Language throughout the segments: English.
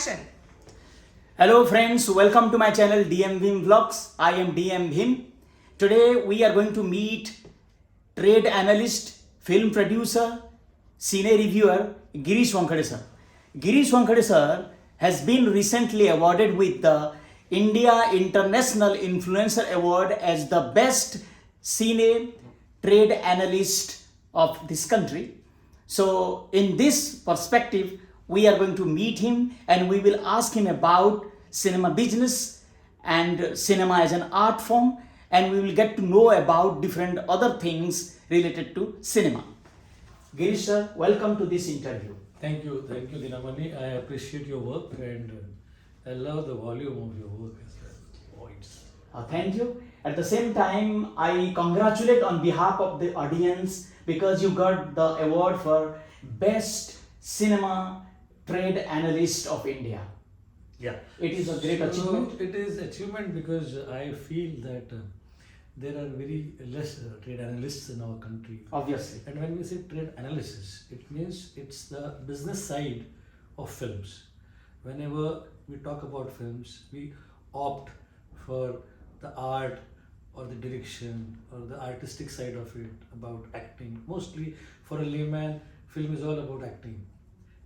action. Hello friends, welcome to my channel DM Bhim Vlogs. I am DM Bhim. Today we are going to meet trade analyst, film producer, cine reviewer Girish Wankhede sir. Girish Wankhede sir has been recently awarded with the India International Influencer Award as the best cine trade analyst of this country. So in this perspective, we are going to meet him and we will ask him about cinema business and cinema as an art form, and we will get to know about different other things related to cinema. Girish sir, welcome to this interview. Thank you, Dinamani. I appreciate your work and I love the volume of your work as well. Thank you. At the same time, I congratulate on behalf of the audience because you got the award for Best Cinema Trade Analyst of India. Yeah. It is a great achievement. It is achievement because I feel that there are very less trade analysts in our country. Obviously. And when we say trade analysis, it means it's the business side of films. Whenever we talk about films, we opt for the art or the direction or the artistic side of it, about acting. Mostly for a layman, film is all about acting.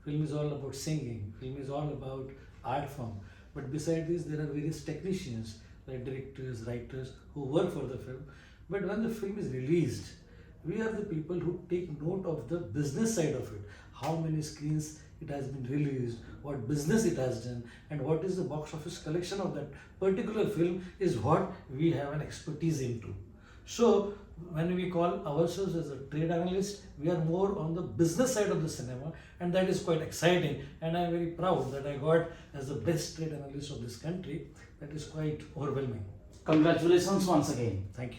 Film is all about singing. Film is all about art form. But beside this, there are various technicians like directors, writers who work for the film. But when the film is released, we are the people who take note of the business side of it. How many screens it has been released, what business it has done, and what is the box office collection of that particular film is what we have an expertise into. So when we call ourselves as a trade analyst, we are more on the business side of the cinema, and that is quite exciting, and I am very proud that I got as the best trade analyst of this country. That is quite overwhelming. Congratulations once again. Thank you.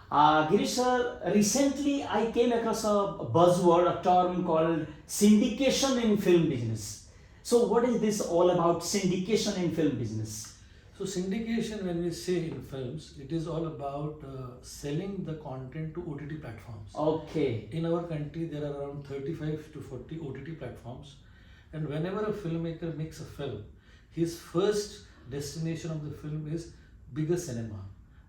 Girish sir, recently I came across a buzzword, a term called syndication in film business. So what is this all about, syndication in film business? So syndication, when we say in films, it is all about selling the content to OTT platforms. Okay. In our country, there are around 35 to 40 OTT platforms, and whenever a filmmaker makes a film, his first destination of the film is bigger cinema,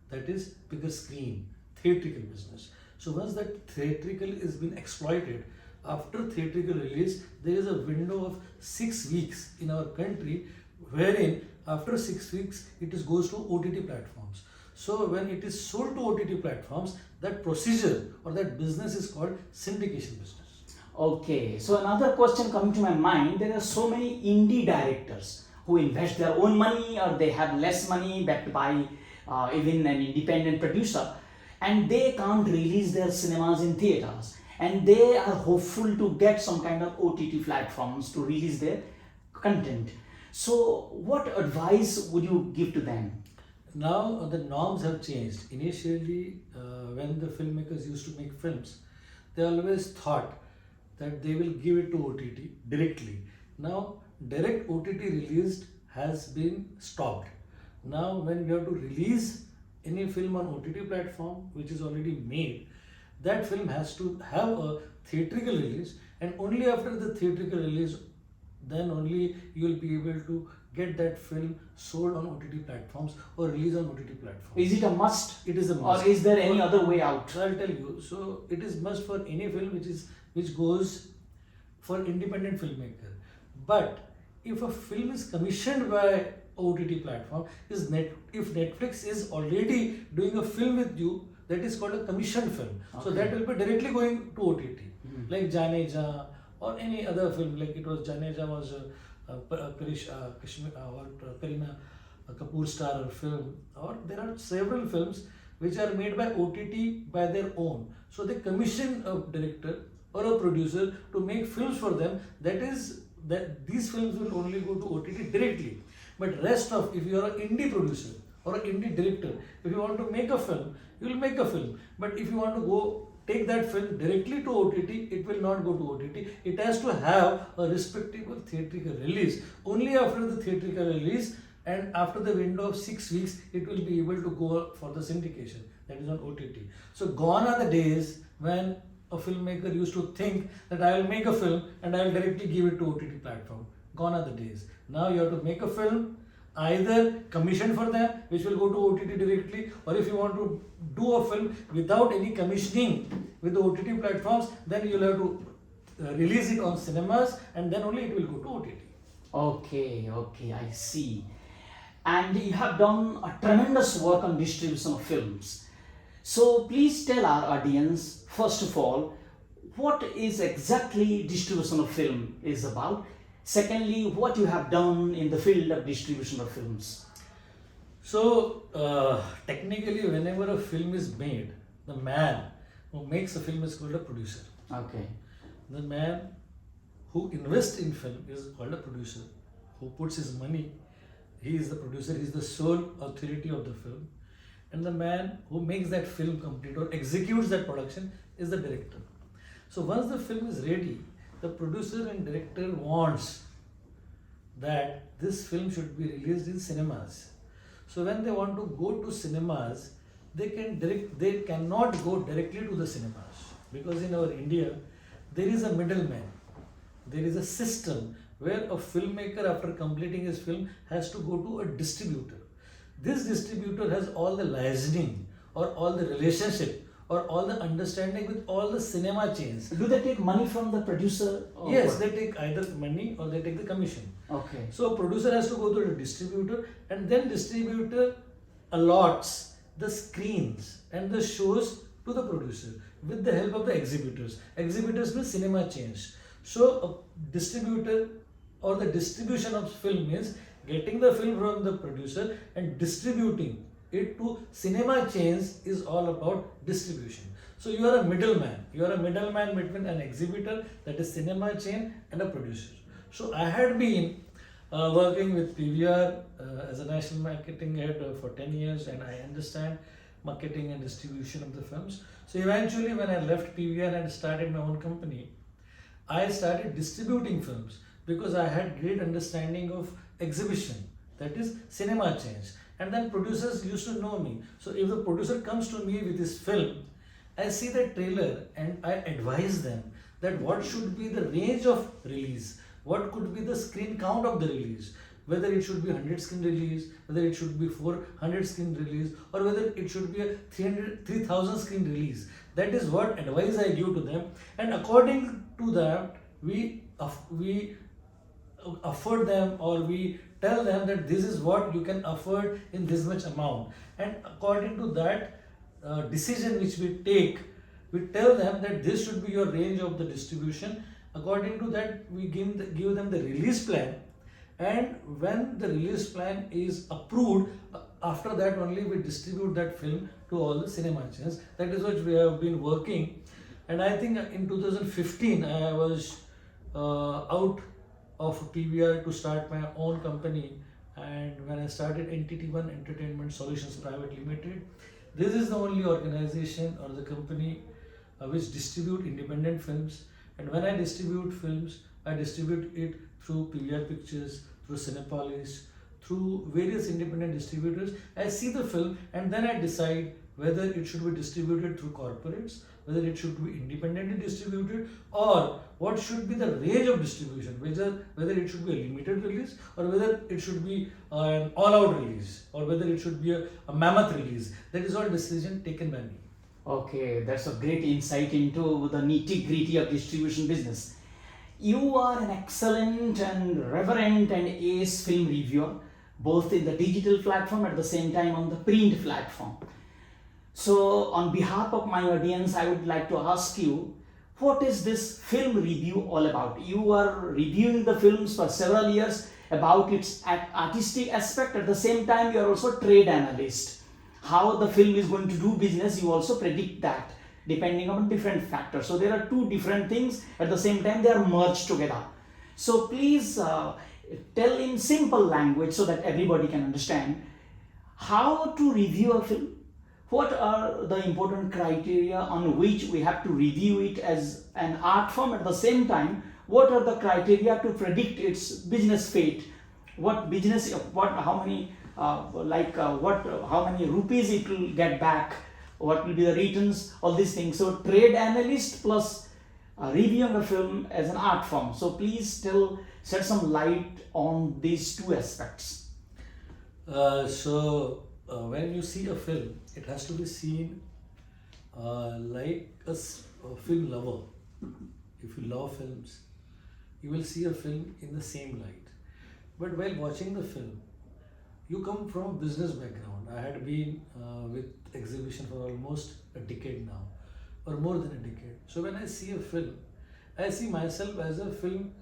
that is bigger screen, theatrical business. So once that theatrical is been exploited, after theatrical release, there is a window of 6 weeks in our country, wherein after 6 weeks it goes to OTT platforms. So when it is sold to OTT platforms, that procedure or that business is called syndication business. Okay, so another question coming to my mind, there are so many indie directors who invest their own money or they have less money backed by even an independent producer, and they can't release their cinemas in theaters, and they are hopeful to get some kind of OTT platforms to release their content. So what advice would you give to them? Now the norms have changed. Initially, when the filmmakers used to make films, they always thought that they will give it to OTT directly. Now direct OTT released has been stopped. Now when we have to release any film on OTT platform which is already made, that film has to have a theatrical release, and only after the theatrical release, then only you will be able to get that film sold on OTT platforms or released on OTT platforms. Is it a must? It is a must. Or is there any other way out? So I'll tell you. So it is must for any film which goes for independent filmmaker. But if a film is commissioned by OTT platform, if Netflix is already doing a film with you, that is called a commissioned film. Okay. So that will be directly going to OTT. Like Jaane Jaan or any other film, like it was Jaane Jaan was Kareena Kapoor star film, or there are several films which are made by OTT by their own. So they commission a director or a producer to make films for them. That these films will only go to OTT directly. But rest of, if you are an indie producer or an indie director, if you want to make a film, you will make a film. But if you want to take that film directly to OTT, it will not go to OTT. It has to have a respectable theatrical release. Only after the theatrical release and after the window of 6 weeks, it will be able to go for the syndication, that is on OTT. So gone are the days when a filmmaker used to think that I will make a film and I will directly give it to OTT platform. Gone are the days. Now you have to make a film, either commission for them, which will go to OTT directly, or if you want to do a film without any commissioning with the OTT platforms, then you'll have to release it on cinemas, and then only it will go to OTT. Okay, I see. And you have done a tremendous work on distribution of films. So please tell our audience, first of all, what is exactly distribution of film is about. Secondly, what you have done in the field of distribution of films. So, technically, whenever a film is made, the man who makes a film is called a producer. Okay. The man who invests in film is called a producer. Who puts his money, he is the producer, he is the sole authority of the film. And the man who makes that film complete or executes that production is the director. So once the film is ready, the producer and director wants that this film should be released in cinemas. So when they want to go to cinemas, they cannot go directly to the cinemas, because in our India there is a middleman. There is a system where a filmmaker, after completing his film, has to go to a distributor. This distributor has all the licensing or all the relationship or all the understanding with all the cinema chains. Do they take money from the producer? Yes, what? they take either money or they take the commission. Okay. So producer has to go to the distributor, and then distributor allots the screens and the shows to the producer with the help of the exhibitors. Exhibitors means cinema chains. So a distributor or the distribution of film means getting the film from the producer and distributing it to cinema chains is all about distribution. So you are a middleman. You are a middleman between an exhibitor, that is cinema chain, and a producer. So I had been working with PVR as a national marketing head for 10 years, and I understand marketing and distribution of the films. So eventually when I left PVR and started my own company, I started distributing films because I had great understanding of exhibition, that is cinema chains. And then producers used to know me. So if the producer comes to me with his film, I see the trailer and I advise them that what should be the range of release, what could be the screen count of the release, whether it should be 100 screen release, whether it should be 400 screen release, or whether it should be a 3000 screen release. That is what advice I give to them, and according to that we afford them, or we tell them that this is what you can afford in this much amount, and according to that decision which we take, we tell them that this should be your range of the distribution. According to that, we give them the release plan, and when the release plan is approved, after that only we distribute that film to all the cinema chains. That is what we have been working. And I think in 2015 I was out of PVR to start my own company, and when I started NTT1 Entertainment Solutions Private Limited, this is the only organization or the company which distribute independent films. And when I distribute films, I distribute it through PVR Pictures, through Cinepolis, through various independent distributors. I see the film and then I decide whether it should be distributed through corporates, whether it should be independently distributed, or what should be the range of distribution, whether it should be a limited release, or whether it should be an all-out release, or whether it should be a mammoth release. That is all decision taken by me. Okay, that's a great insight into the nitty-gritty of distribution business. You are an excellent and reverent and ace film reviewer, both in the digital platform at the same time on the print platform. So on behalf of my audience, I would like to ask you, what is this film review all about? You are reviewing the films for several years about its artistic aspect. At the same time, you are also a trade analyst. How the film is going to do business, you also predict that depending on different factors. So there are two different things, at the same time they are merged together. So please tell in simple language so that everybody can understand how to review a film. What are the important criteria on which we have to review it as an art form? At the same time, what are the criteria to predict its business fate? What business, how many rupees it will get back? What will be the returns? All these things. So trade analyst plus reviewing a film as an art form. So please shed some light on these two aspects. When you see a film, it has to be seen like a film lover. If you love films, you will see a film in the same light. But while watching the film, you come from a business background. I had been with exhibition for almost a decade now, or more than a decade. So when I see a film, I see myself as a film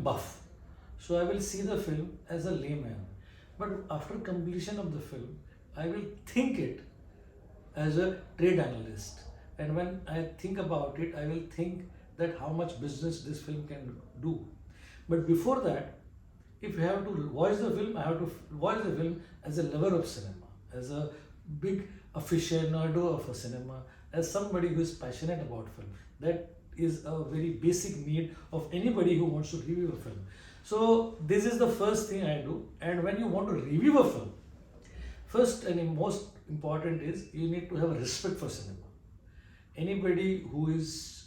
buff. So I will see the film as a layman. But after completion of the film, I will think it as a trade analyst. And when I think about it, I will think that how much business this film can do. But before that, if you have to watch the film, I have to watch the film as a lover of cinema, as a big aficionado of a cinema, as somebody who is passionate about film. That is a very basic need of anybody who wants to review a film. So this is the first thing I do. And when you want to review a film, first and most important is you need to have a respect for cinema. Anybody who is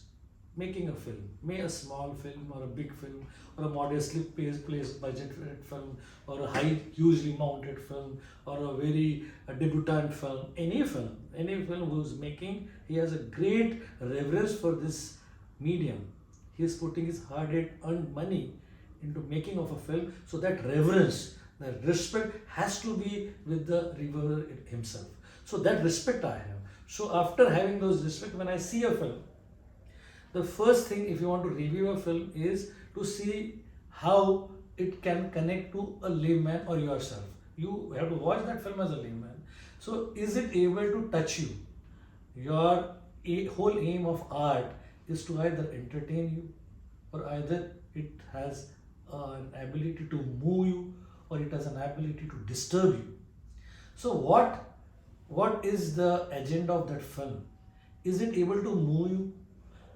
making a film, may a small film or a big film or a modestly placed budget film or a hugely mounted film or a debutant film, any film who is making, he has a great reverence for this medium. He is putting his hard-earned money into making of a film, so that reverence, that respect has to be with the reviewer himself. So that respect I have. So after having those respect, when I see a film, the first thing if you want to review a film is to see how it can connect to a layman or yourself. You have to watch that film as a layman. So is it able to touch you? Your whole aim of art is to either entertain you or either it has an ability to move you or it has an ability to disturb you. So what is the agenda of that film? Is it able to move you?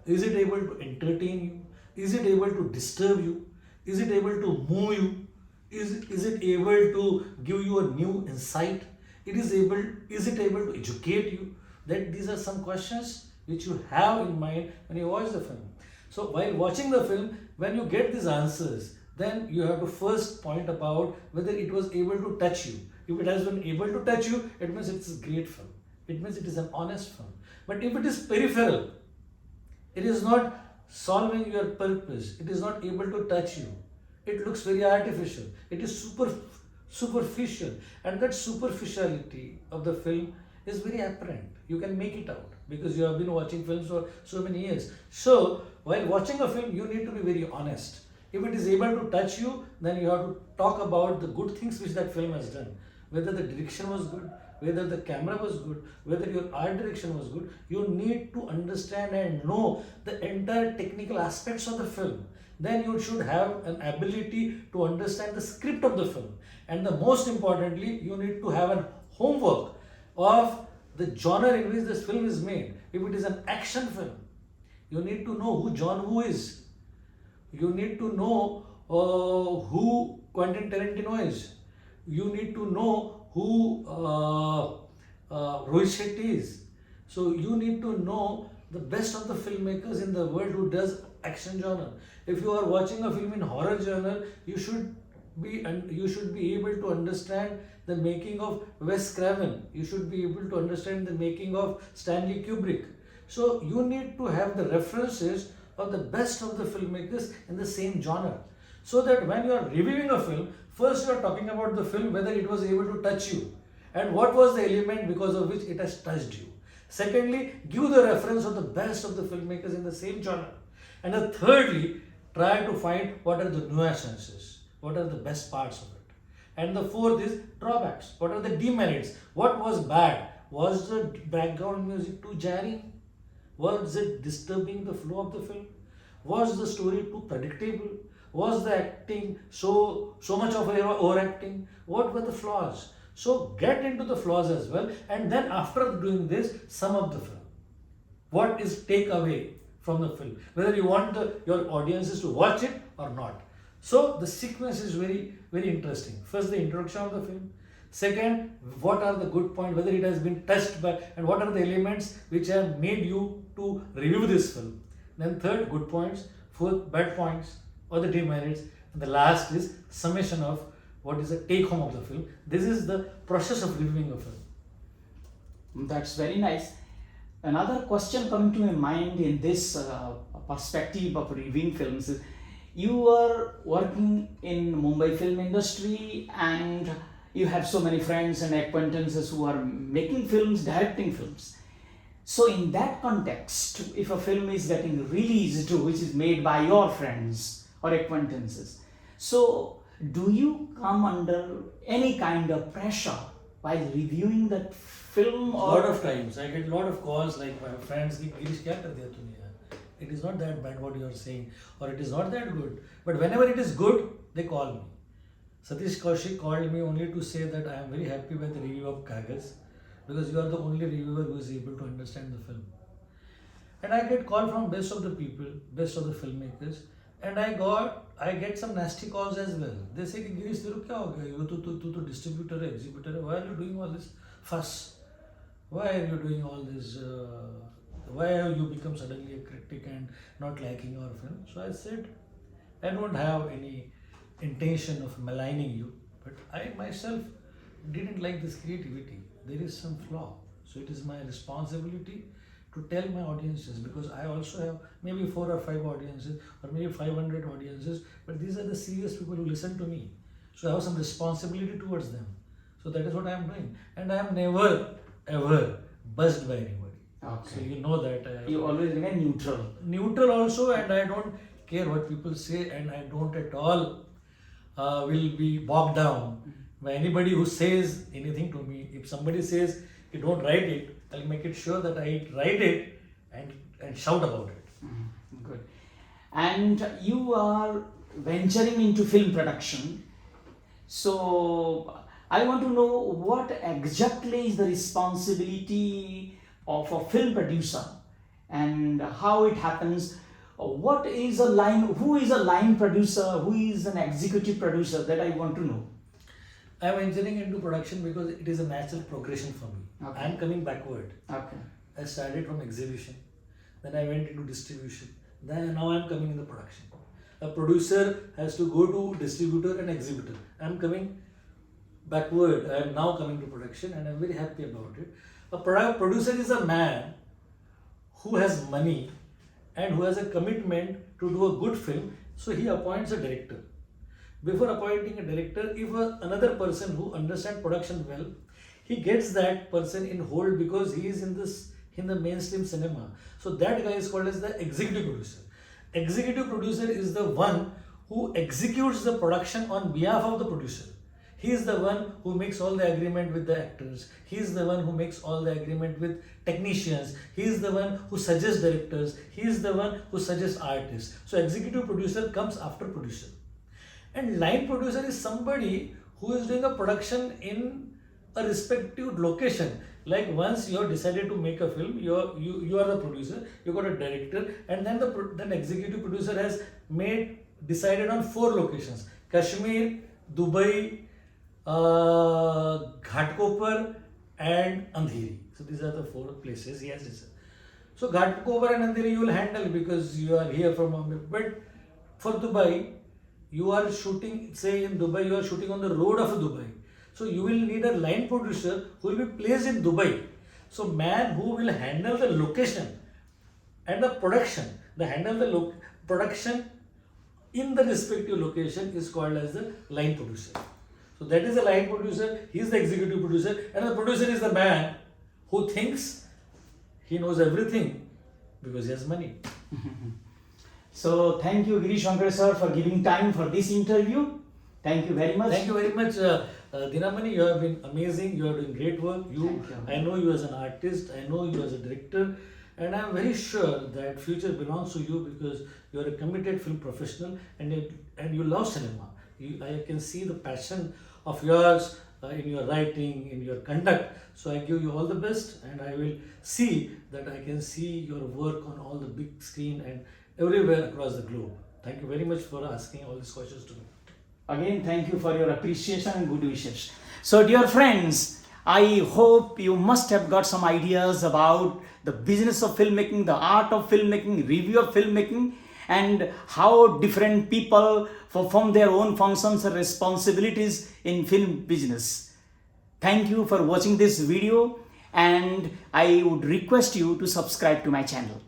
Is it able to entertain you? Is it able to disturb you? Is it able to move you? Is it able to give you a new insight? Is it able to educate you? That these are some questions which you have in mind when you watch the film. So while watching the film, when you get these answers, then you have to first point about whether it was able to touch you. If it has been able to touch you, it means it's a great film. It means it is an honest film. But if it is peripheral, it is not solving your purpose, it is not able to touch you, it looks very artificial, it is superficial, and that superficiality of the film is very apparent. You can make it out because you have been watching films for so many years. So while watching a film, you need to be very honest. If it is able to touch you, then you have to talk about the good things which that film has done. Whether the direction was good, whether the camera was good, whether your art direction was good. You need to understand and know the entire technical aspects of the film. Then you should have an ability to understand the script of the film. And the most importantly, you need to have a homework of the genre in which this film is made. If it is an action film, you need to know who John Woo is. You need to know who Quentin Tarantino is. You need to know who Rohit Shetty is. So you need to know the best of the filmmakers in the world who does action genre. If you are watching a film in horror genre, you should be able to understand the making of Wes Craven. You should be able to understand the making of Stanley Kubrick. So you need to have the references of the best of the filmmakers in the same genre. So that when you are reviewing a film, first you are talking about the film, whether it was able to touch you and what was the element because of which it has touched you. Secondly, give the reference of the best of the filmmakers in the same genre. And thirdly, try to find what are the nuances, what are the best parts of it. And the fourth is drawbacks. What are the demerits? What was bad? Was the background music too jarring? Was it disturbing the flow of the film? Was the story too predictable? Was the acting so much of overacting? What were the flaws? So get into the flaws as well, and then after doing this, sum up the film. What is take away from the film? Whether you want your audiences to watch it or not. So the sequence is very, very interesting. First, the introduction of the film. Second, what are the good points, whether it has been touched by, and what are the elements which have made you to review this film. Then third, good points. Fourth, bad points or the demerits. And the last is summation of what is the take home of the film. This is the process of reviewing a film. That's very nice. Another question coming to my mind in this perspective of reviewing films is, you are working in Mumbai film industry and you have so many friends and acquaintances who are making films, directing films. So in that context, if a film is getting released which is made by your friends or acquaintances, so do you come under any kind of pressure while reviewing that film? A lot of times I get a lot of calls like my friends, Girish, kya kar diya tune yaar? It is not that bad what you are saying, or it is not that good. But whenever it is good, they call me. Satish Kaushik called me only to say that I am very happy with the review of Kagas, because you are the only reviewer who is able to understand the film. And I get call from best of the people, best of the filmmakers, and I get some nasty calls as well. They say, Girish, तेरे को क्या हो गया? तू distributor है, exhibitor है. Why are you doing all this fuss? Why are you doing all this? Why have you become suddenly a critic and not liking our film? So I said, I don't have any intention of maligning you, but I myself didn't like this creativity. There is some flaw. So it is my responsibility to tell my audiences, because I also have maybe 4 or 5 audiences or maybe 500 audiences, but these are the serious people who listen to me. So I have some responsibility towards them. So that is what I am doing. And I am never ever buzzed by anybody. Okay. So you know that. You always remain neutral. Neutral also, and I don't care what people say, and I don't at all will be bogged down by anybody who says anything to me. If somebody says you don't write it, I'll make it sure that I write it and shout about it. Good. And you are venturing into film production. So I want to know what exactly is the responsibility of a film producer and how it happens. What is a line? Who is a line producer? Who is an executive producer? That I want to know. I am entering into production because it is a natural progression for me. Okay. I am coming backward. Okay. I started from exhibition, then I went into distribution, then now I am coming in the production. A producer has to go to distributor and exhibitor. I am coming backward. I am now coming to production, and I am very happy about it. A producer is a man who has money and who has a commitment to do a good film, so he appoints a director. Before appointing a director, if another person who understands production well, he gets that person in hold because he is in the mainstream cinema. So that guy is called as the executive producer. Executive producer is the one who executes the production on behalf of the producer. He is the one who makes all the agreement with the actors. He is the one who makes all the agreement with technicians. He is the one who suggests directors. He is the one who suggests artists. So executive producer comes after producer. And line producer is somebody who is doing a production in a respective location. Like once you have decided to make a film, you are the producer, you got a director, and then the executive producer has decided on 4 locations: Kashmir, Dubai, Ghatkopar and Andheri. So these are the 4 places he has decided. So Ghatkopar and Andheri you will handle because you are here from Bombay. But for Dubai, you are shooting, say in Dubai, you are shooting on the road of Dubai. So you will need a line producer who will be placed in Dubai. So man who will handle the location and the production, production in the respective location is called as the line producer. So that is the line producer, he is the executive producer, and the producer is the man who thinks he knows everything because he has money. So thank you, Girish Wankhede sir, for giving time for this interview. Thank you very much. Thank you very much, Dinamani. You have been amazing. You are doing great work. I know you as an artist. I know you as a director, and I am very sure that future belongs to you because you are a committed film professional and you love cinema. I can see the passion of yours in your writing, in your conduct. So I give you all the best, and I will see that I can see your work on all the big screen and everywhere across the globe. Thank you very much for asking all these questions to me. Again, thank you for your appreciation and good wishes. So dear friends, I hope you must have got some ideas about the business of filmmaking, the art of filmmaking, review of filmmaking, and how different people perform their own functions and responsibilities in film business. Thank you for watching this video, and I would request you to subscribe to my channel.